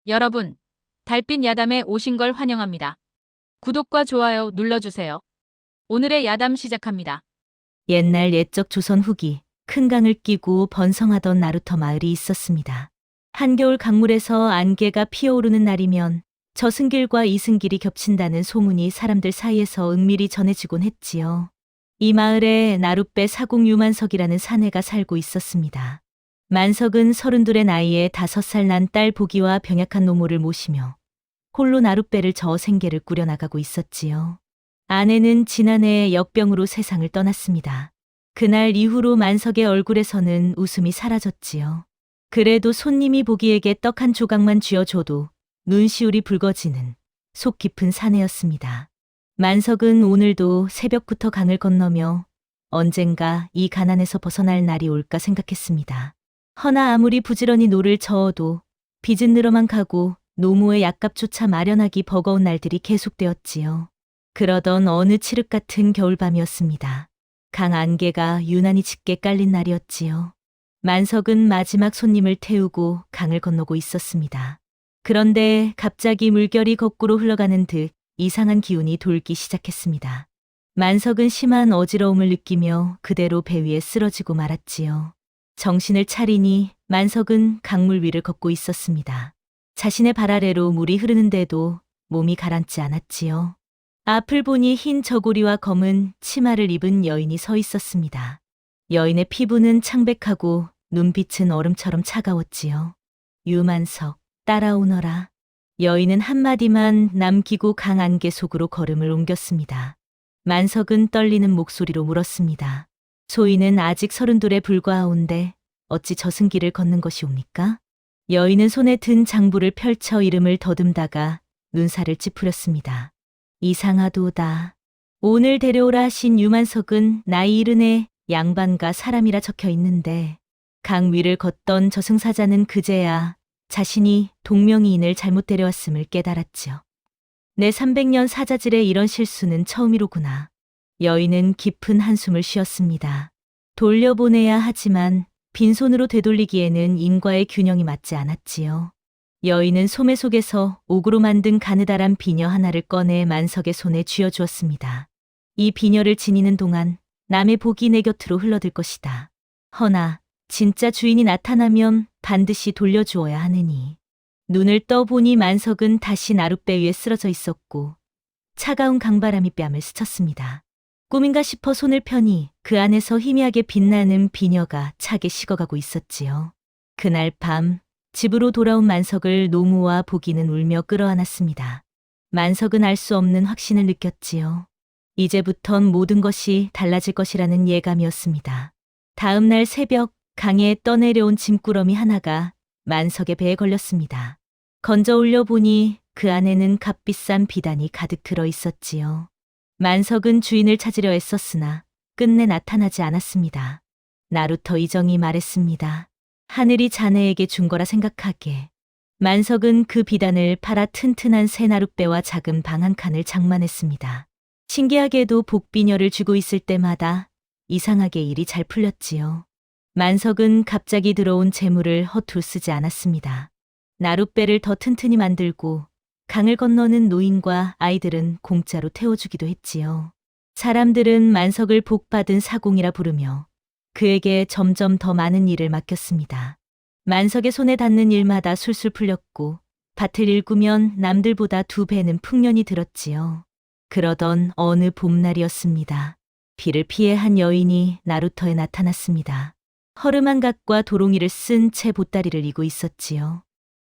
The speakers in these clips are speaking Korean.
여러분, 달빛 야담에 오신 걸 환영합니다. 구독과 좋아요 눌러주세요. 오늘의 야담 시작합니다. 옛날 옛적 조선 후기 큰 강을 끼고 번성하던 나루터 마을이 있었습니다. 한겨울 강물에서 안개가 피어오르는 날이면 저승길과 이승길이 겹친다는 소문이 사람들 사이에서 은밀히 전해지곤 했지요. 이 마을에 나룻배 사공 유만석이라는 사내가 살고 있었습니다. 만석은 32의 나이에 5살 난 딸 보기와 병약한 노모를 모시며 홀로 나룻배를 저어 생계를 꾸려나가고 있었지요. 아내는 지난해 역병으로 세상을 떠났습니다. 그날 이후로 만석의 얼굴에서는 웃음이 사라졌지요. 그래도 손님이 보기에게 떡 한 조각만 쥐어줘도 눈시울이 붉어지는 속 깊은 사내였습니다. 만석은 오늘도 새벽부터 강을 건너며 언젠가 이 가난에서 벗어날 날이 올까 생각했습니다. 허나 아무리 부지런히 노를 저어도 빚은 늘어만 가고 노모의 약값조차 마련하기 버거운 날들이 계속되었지요. 그러던 어느 칠흑 같은 겨울밤이었습니다. 강 안개가 유난히 짙게 깔린 날이었지요. 만석은 마지막 손님을 태우고 강을 건너고 있었습니다. 그런데 갑자기 물결이 거꾸로 흘러가는 듯 이상한 기운이 돌기 시작했습니다. 만석은 심한 어지러움을 느끼며 그대로 배 위에 쓰러지고 말았지요. 정신을 차리니 만석은 강물 위를 걷고 있었습니다. 자신의 발 아래로 물이 흐르는데도 몸이 가라앉지 않았지요. 앞을 보니 흰 저고리와 검은 치마를 입은 여인이 서 있었습니다. 여인의 피부는 창백하고 눈빛은 얼음처럼 차가웠지요. 유만석, 따라오너라. 여인은 한마디만 남기고 강 안개 속으로 걸음을 옮겼습니다. 만석은 떨리는 목소리로 물었습니다. 소인은 아직 32에 불과하온데 어찌 저승길을 걷는 것이옵니까? 여인은 손에 든 장부를 펼쳐 이름을 더듬다가 눈살을 찌푸렸습니다. 이상하도다. 오늘 데려오라 하신 유만석은 나이 70에 양반과 사람이라 적혀 있는데 강 위를 걷던 저승사자는 그제야 자신이 동명이인을 잘못 데려왔음을 깨달았지요. 내 300년 사자질에 이런 실수는 처음이로구나. 여인은 깊은 한숨을 쉬었습니다. 돌려보내야 하지만 빈손으로 되돌리기에는 인과의 균형이 맞지 않았지요. 여인은 소매 속에서 옥으로 만든 가느다란 비녀 하나를 꺼내 만석의 손에 쥐어주었습니다. 이 비녀를 지니는 동안 남의 복이 내 곁으로 흘러들 것이다. 허나 진짜 주인이 나타나면 반드시 돌려주어야 하느니. 눈을 떠보니 만석은 다시 나룻배 위에 쓰러져 있었고 차가운 강바람이 뺨을 스쳤습니다. 꿈인가 싶어 손을 펴니 그 안에서 희미하게 빛나는 비녀가 차게 식어가고 있었지요. 그날 밤 집으로 돌아온 만석을 노무와 보기는 울며 끌어안았습니다. 만석은 알 수 없는 확신을 느꼈지요. 이제부턴 모든 것이 달라질 것이라는 예감이었습니다. 다음 날 새벽 강에 떠내려온 짐꾸러미 하나가 만석의 배에 걸렸습니다. 건져 올려보니 그 안에는 값비싼 비단이 가득 들어 있었지요. 만석은 주인을 찾으려 애썼으나 끝내 나타나지 않았습니다. 나루터 이정이 말했습니다. 하늘이 자네에게 준 거라 생각하게. 만석은 그 비단을 팔아 튼튼한 새 나룻배와 작은 방 한 칸을 장만했습니다. 신기하게도 복비녀를 쥐고 있을 때마다 이상하게 일이 잘 풀렸지요. 만석은 갑자기 들어온 재물을 허투루 쓰지 않았습니다. 나룻배를 더 튼튼히 만들고 강을 건너는 노인과 아이들은 공짜로 태워주기도 했지요. 사람들은 만석을 복받은 사공이라 부르며 그에게 점점 더 많은 일을 맡겼습니다. 만석의 손에 닿는 일마다 술술 풀렸고 밭을 일구면 남들보다 2배는 풍년이 들었지요. 그러던 어느 봄날이었습니다. 비를 피해 한 여인이 나루터에 나타났습니다. 허름한 갓과 도롱이를 쓴 채 보따리를 이고 있었지요.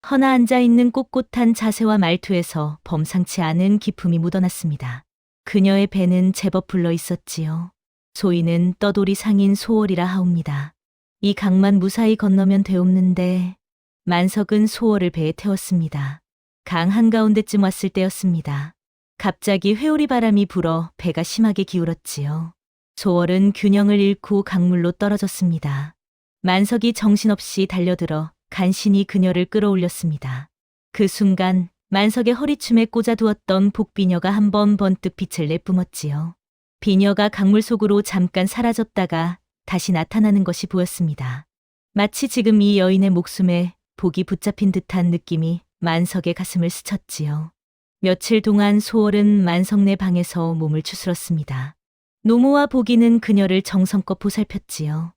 허나 앉아있는 꼿꼿한 자세와 말투에서 범상치 않은 기품이 묻어났습니다. 그녀의 배는 제법 불러 있었지요. 소인은 떠돌이 상인 소월이라 하옵니다. 이 강만 무사히 건너면 되옵는데. 만석은 소월을 배에 태웠습니다. 강 한가운데쯤 왔을 때였습니다. 갑자기 회오리 바람이 불어 배가 심하게 기울었지요. 소월은 균형을 잃고 강물로 떨어졌습니다. 만석이 정신없이 달려들어 간신히 그녀를 끌어올렸습니다. 그 순간 만석의 허리춤에 꽂아두었던 복비녀가 한 번 번뜩 빛을 내뿜었지요. 비녀가 강물 속으로 잠깐 사라졌다가 다시 나타나는 것이 보였습니다. 마치 지금 이 여인의 목숨에 복이 붙잡힌 듯한 느낌이 만석의 가슴을 스쳤지요. 며칠 동안 소월은 만석네 방에서 몸을 추스렀습니다. 노모와 보기는 그녀를 정성껏 보살폈지요.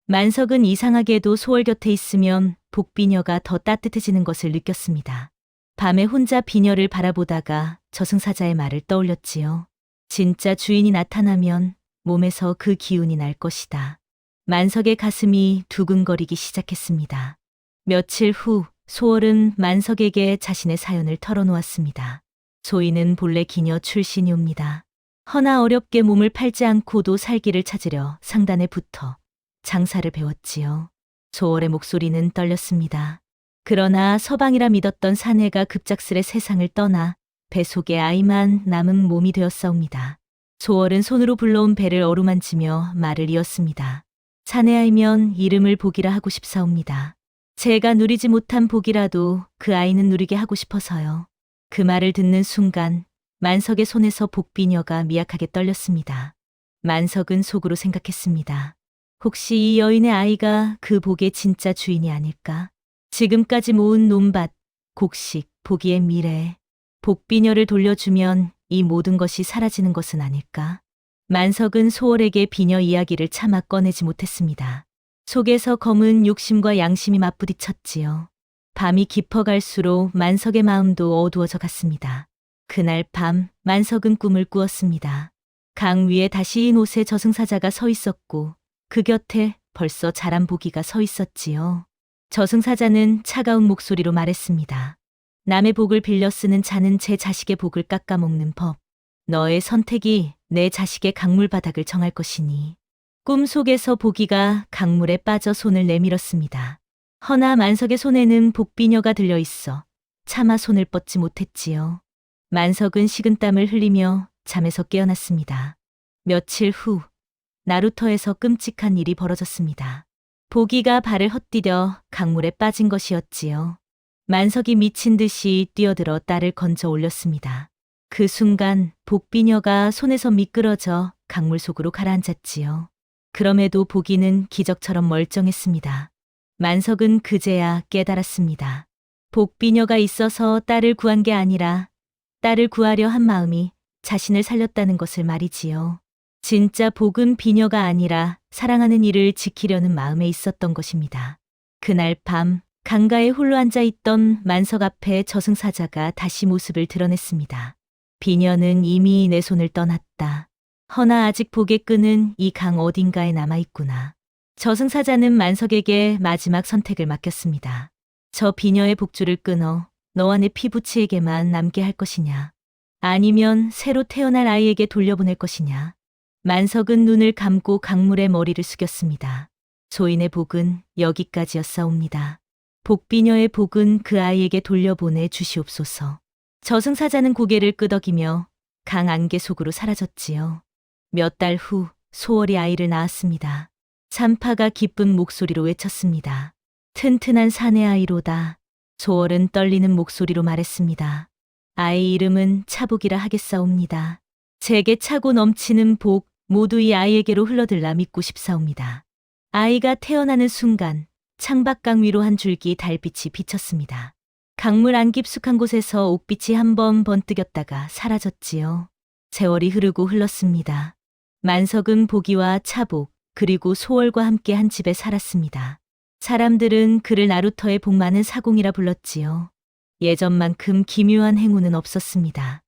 만석은 이상하게도 소월 곁에 있으면 복비녀가 더 따뜻해지는 것을 느꼈습니다. 밤에 혼자 비녀를 바라보다가 저승사자의 말을 떠올렸지요. 진짜 주인이 나타나면 몸에서 그 기운이 날 것이다. 만석의 가슴이 두근거리기 시작했습니다. 며칠 후 소월은 만석에게 자신의 사연을 털어놓았습니다. 소인은 본래 기녀 출신이옵니다. 허나 어렵게 몸을 팔지 않고도 살기를 찾으려 상단에 붙어 장사를 배웠지요. 소월의 목소리는 떨렸습니다. 그러나 서방이라 믿었던 사내가 급작스레 세상을 떠나 배 속에 아이만 남은 몸이 되었사옵니다. 소월은 손으로 불러온 배를 어루만지며 말을 이었습니다. 사내아이면 이름을 복이라 하고 싶사옵니다. 제가 누리지 못한 복이라도 그 아이는 누리게 하고 싶어서요. 그 말을 듣는 순간 만석의 손에서 복비녀가 미약하게 떨렸습니다. 만석은 속으로 생각했습니다. 혹시 이 여인의 아이가 그 복의 진짜 주인이 아닐까? 지금까지 모은 논밭, 곡식, 복이의 미래, 복비녀를 돌려주면 이 모든 것이 사라지는 것은 아닐까? 만석은 소월에게 비녀 이야기를 차마 꺼내지 못했습니다. 속에서 검은 욕심과 양심이 맞부딪혔지요. 밤이 깊어갈수록 만석의 마음도 어두워져 갔습니다. 그날 밤 만석은 꿈을 꾸었습니다. 강 위에 다시 흰 옷의 저승사자가 서 있었고 그 곁에 벌써 자란 보기가 서 있었지요. 저승사자는 차가운 목소리로 말했습니다. 남의 복을 빌려 쓰는 자는 제 자식의 복을 깎아먹는 법. 너의 선택이 내 자식의 강물 바닥을 정할 것이니. 꿈속에서 보기가 강물에 빠져 손을 내밀었습니다. 허나 만석의 손에는 복비녀가 들려 있어 차마 손을 뻗지 못했지요. 만석은 식은땀을 흘리며 잠에서 깨어났습니다. 며칠 후 나루터에서 끔찍한 일이 벌어졌습니다. 보기가 발을 헛디뎌 강물에 빠진 것이었지요. 만석이 미친 듯이 뛰어들어 딸을 건져 올렸습니다. 그 순간 복비녀가 손에서 미끄러져 강물 속으로 가라앉았지요. 그럼에도 보기는 기적처럼 멀쩡했습니다. 만석은 그제야 깨달았습니다. 복비녀가 있어서 딸을 구한 게 아니라 딸을 구하려 한 마음이 자신을 살렸다는 것을 말이지요. 진짜 복은 비녀가 아니라 사랑하는 이를 지키려는 마음에 있었던 것입니다. 그날 밤 강가에 홀로 앉아 있던 만석 앞에 저승사자가 다시 모습을 드러냈습니다. 비녀는 이미 내 손을 떠났다. 허나 아직 복의 끈은 이 강 어딘가에 남아있구나. 저승사자는 만석에게 마지막 선택을 맡겼습니다. 저 비녀의 복줄을 끊어 너와 내 피부치에게만 남게 할 것이냐. 아니면 새로 태어날 아이에게 돌려보낼 것이냐. 만석은 눈을 감고 강물에 머리를 숙였습니다. 소인의 복은 여기까지였사옵니다. 복비녀의 복은 그 아이에게 돌려보내 주시옵소서. 저승사자는 고개를 끄덕이며 강 안개 속으로 사라졌지요. 몇 달 후 소월이 아이를 낳았습니다. 산파가 기쁜 목소리로 외쳤습니다. 튼튼한 사내 아이로다. 소월은 떨리는 목소리로 말했습니다. 아이 이름은 차복이라 하겠사옵니다. 제게 차고 넘치는 복 모두 이 아이에게로 흘러들라 믿고 싶사옵니다. 아이가 태어나는 순간 창밖강 위로 한 줄기 달빛이 비쳤습니다. 강물 안 깊숙한 곳에서 옥빛이 한번 번뜩였다가 사라졌지요. 세월이 흐르고 흘렀습니다. 만석은 보기와 차복 그리고 소월과 함께 한 집에 살았습니다. 사람들은 그를 나루터의 복 많은 사공이라 불렀지요. 예전만큼 기묘한 행운은 없었습니다.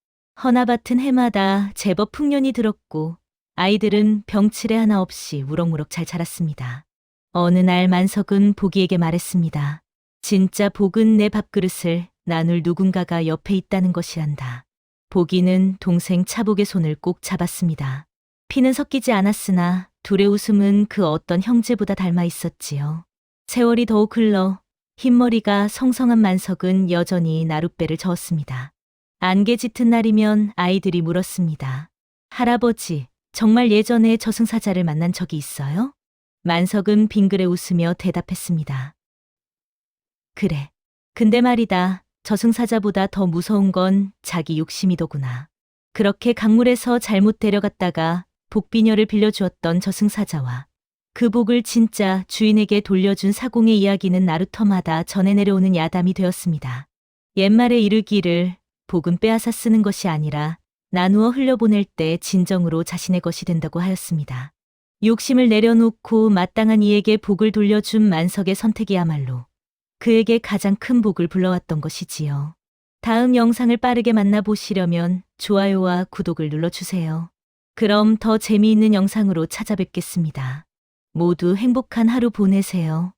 허나밭은 해마다 제법 풍년이 들었고 아이들은 병치레 하나 없이 우럭무럭 잘 자랐습니다. 어느 날 만석은 보기에게 말했습니다. 진짜 복은 내 밥그릇을 나눌 누군가가 옆에 있다는 것이란다. 보기는 동생 차복의 손을 꼭 잡았습니다. 피는 섞이지 않았으나 둘의 웃음은 그 어떤 형제보다 닮아 있었지요. 세월이 더욱 흘러 흰머리가 성성한 만석은 여전히 나룻배를 저었습니다. 안개 짙은 날이면 아이들이 물었습니다. 할아버지, 정말 예전에 저승사자를 만난 적이 있어요? 만석은 빙그레 웃으며 대답했습니다. 그래. 근데 말이다. 저승사자보다 더 무서운 건 자기 욕심이더구나. 그렇게 강물에서 잘못 데려갔다가 복비녀를 빌려주었던 저승사자와 그 복을 진짜 주인에게 돌려준 사공의 이야기는 나루터마다 전해 내려오는 야담이 되었습니다. 옛말에 이르기를 복은 빼앗아 쓰는 것이 아니라 나누어 흘려보낼 때 진정으로 자신의 것이 된다고 하였습니다. 욕심을 내려놓고 마땅한 이에게 복을 돌려준 만석의 선택이야말로 그에게 가장 큰 복을 불러왔던 것이지요. 다음 영상을 빠르게 만나보시려면 좋아요와 구독을 눌러주세요. 그럼 더 재미있는 영상으로 찾아뵙겠습니다. 모두 행복한 하루 보내세요.